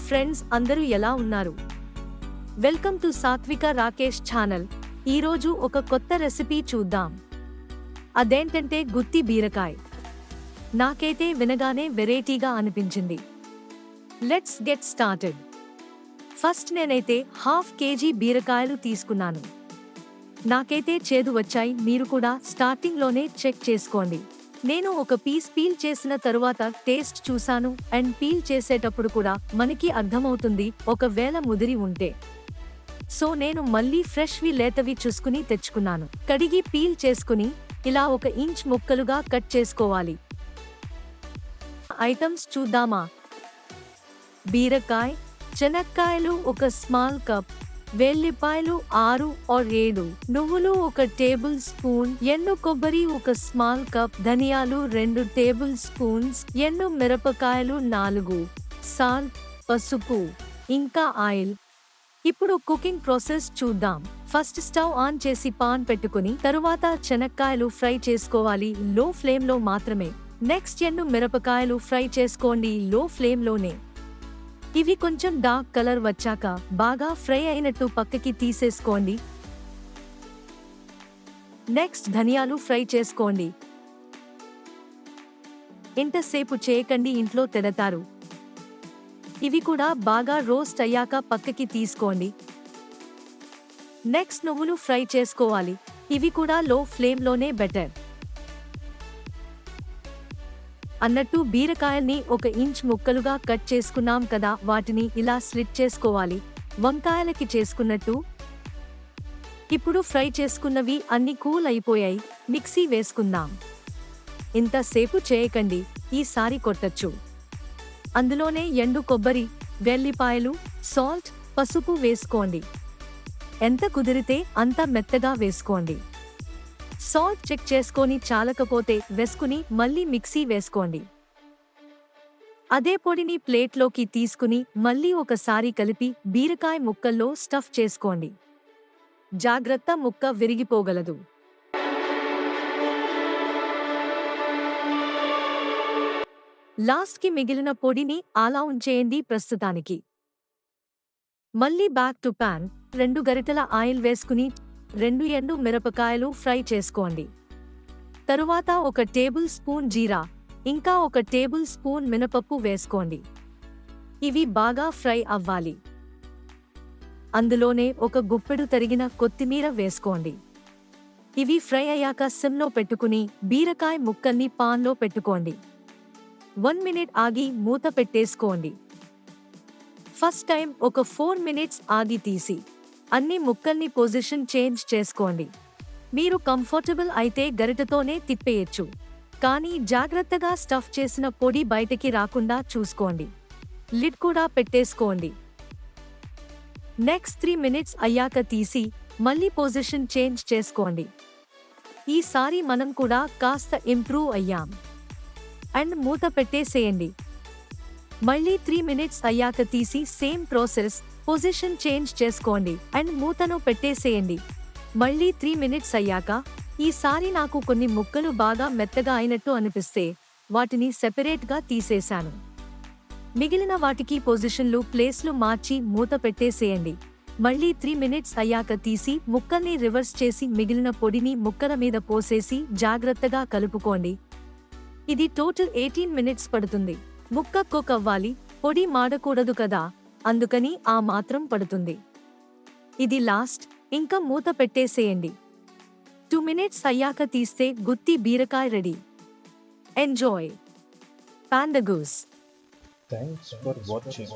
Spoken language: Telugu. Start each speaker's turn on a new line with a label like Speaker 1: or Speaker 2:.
Speaker 1: ఫ్రెండ్స్, అందరూ ఎలా ఉన్నారు? వెల్కమ్ టు సాత్విక రాకేష్ ఛానల్. ఈరోజు ఒక కొత్త రెసిపీ చూద్దాం. అదేంటంటే గుత్తి బీరకాయ. నాకైతే వినగానే వెరైటీగా అనిపించింది. Let's get started. ఫస్ట్ నేనైతే 1/2 kg బీరకాయలు తీసుకున్నాను. నాకైతే చేదు వచ్చాయి, మీరు కూడా స్టార్టింగ్లోనే చెక్ చేసుకోండి. నేను ఒక పీస్ పీల్ చేసిన తరువాత టేస్ట్ చూశాను, అండ్ పీల్ చేసేటప్పుడు కూడా మనకి అర్థమవుతుంది ఒకవేళ ముదిరి ఉంటే. సో నేను మళ్ళీ ఫ్రెష్వి లేతవి చూసుకుని తెచ్చుకున్నాను. కడిగి పీల్ చేసుకుని ఇలా 1 ఇంచ్ ముక్కలుగా కట్ చేసుకోవాలి. ఐటమ్స్ చూద్దామా? బీరకాయ, చెనక్కాయలు 1 స్మాల్ కప్, వెల్లిపాయలు 6 or 7, నువ్వులు 1 టేబుల్ స్పూన్, ఎండు కొబ్బరి 1 స్మాల్ కప్, ధనియాలు 2 టేబుల్ స్పూన్స్, ఎండు మిరపకాయలు 4, సాల్ట్, పసుపు, ఇంకా ఆయిల్. ఇప్పుడు కుకింగ్ ప్రాసెస్ చూద్దాం. ఫస్ట్ స్టవ్ ఆన్ చేసి పాన్ పెట్టుకుని తరువాత చెనక్కాయలు ఫ్రై చేసుకోవాలి, లో ఫ్లేమ్ లో మాత్రమే. నెక్స్ట్ ఎండు మిరపకాయలు ఫ్రై చేసుకోండి, లో ఫ్లేమ్ లోనే. ఇవి కొంచెం డార్క్ కలర్ వచ్చాక బాగా ఫ్రై అయినట్టు పక్కకి తీసేసుకోండి. నెక్స్ట్ ధనియాలు ఫ్రై చేసుకోండి. ఇంతసేపు చేయకండి, ఇంట్లో తిడతారు. ఇవి కూడా బాగా రోస్ట్ అయ్యాక పక్కకి తీసుకోండి. నెక్స్ట్ నువ్వులు ఫ్రై చేసుకోవాలి. ఇవి కూడా లో ఫ్లేమ్ లోనే బెటర్. అన్నట్టు బీరకాయల్ని 1 ఇంచ్ ముక్కలుగా కట్ చేసుకున్నాం కదా, వాటిని ఇలా స్లిట్ చేసుకోవాలి, వంకాయలకి చేసుకున్నట్టు. ఇప్పుడు ఫ్రై చేసుకున్నవి అన్ని కూల్ అయిపోయాయి, మిక్సీ వేసుకుందాం. ఇంతసేపు చేయకండి, ఈసారి కొట్టచ్చు. అందులోనే ఎండు కొబ్బరి, వెల్లిపాయలు, సాల్ట్, పసుపు వేసుకోండి. ఎంత కుదిరితే అంత మెత్తగా వేసుకోండి. సాల్ట్ చెక్ చేసుకొని చాలకపోతే వేసుకుని మళ్ళీ మిక్సీ వేసుకోండి. అదే పొడిని ప్లేట్లోకి తీసుకుని మళ్ళీ ఒకసారి కలిపి బీరకాయ ముక్కల్లో స్టఫ్ చేసుకోండి. జాగ్రత్త, ముక్క విరిగిపోగలదు. లాస్ట్కి మిగిలిన పొడిని అలా ఉంచేయండి ప్రస్తుతానికి. మళ్ళీ బ్యాక్ టు పాన్, 2 గరిటెల ఆయిల్ వేసుకుని 2 ఎండు మిరపకాయలు ఫ్రై చేసుకోండి. తరువాత 1 టేబుల్ స్పూన్ జీరా, ఇంకా 1 టేబుల్ స్పూన్ మినపప్పు వేసుకోండి. ఇవి బాగా ఫ్రై అవ్వాలి. అందులోనే 1 గుప్పెడు తరిగిన కొత్తిమీర వేసుకోండి. ఇవి ఫ్రై అయ్యాక సిమ్లో పెట్టుకుని బీరకాయ ముక్కల్ని పాన్లో పెట్టుకోండి. 1 మినిట్ ఆగి మూత పెట్టేసుకోండి. ఫస్ట్ టైం ఒక 4 మినిట్స్ ఆగి తీసి అన్ని ముక్కల్ని పొజిషన్ చేంజ్ చేసుకోండి. మీరు కంఫర్టబుల్ అయితే గరిటతోనే తిప్పేయచ్చు, కానీ జాగ్రత్తగా స్టఫ్ చేసిన పొడి బయటకి రాకుండా చూసుకోండి. లిడ్ కూడా పెట్టేసుకోండి. నెక్స్ట్ 3 మినిట్స్ అయ్యాక తీసి మళ్ళీ పొజిషన్ చేంజ్ చేసుకోండి. ఈసారి మనం కూడా కాస్త ఇంప్రూవ్ అయ్యాం. అండ్ మూత పెట్టేసేయండి. మళ్ళీ 3 మినిట్స్ అయ్యాక తీసి సేమ్ ప్రాసెస్, పొజిషన్ చేంజ్ చేసుకోండి అండ్ మూతను పెట్టేసేయండి. మళ్ళీ 3 మినిట్స్ అయ్యాక ఈసారి నాకు కొన్ని ముక్కలు బాగా మెత్తగా అయినట్టు అనిపిస్తే వాటిని సెపరేట్గా తీసేశాను. మిగిలిన వాటికి పొజిషన్లు, ప్లేస్లు మార్చి మూత పెట్టేసేయండి. మళ్ళీ 3 మినిట్స్ అయ్యాక తీసి ముక్కల్ని రివర్స్ చేసి మిగిలిన పొడిని ముక్కల మీద పోసేసి జాగ్రత్తగా కలుపుకోండి. ఇది టోటల్ 18 మినిట్స్ పడుతుంది. ముక్క కుక్ అవ్వాలి, పొడి మాడకూడదు కదా, అందుకని ఆ మాత్రం పడుతుంది. ఇది లాస్ట్, ఇంకా మూత పెట్టేసేయండి. 2 మినిట్స్ అయ్యాక తీస్తే గుత్తి బీరకాయ ready. Enjoy. Panda goose.
Speaker 2: Thanks for watching.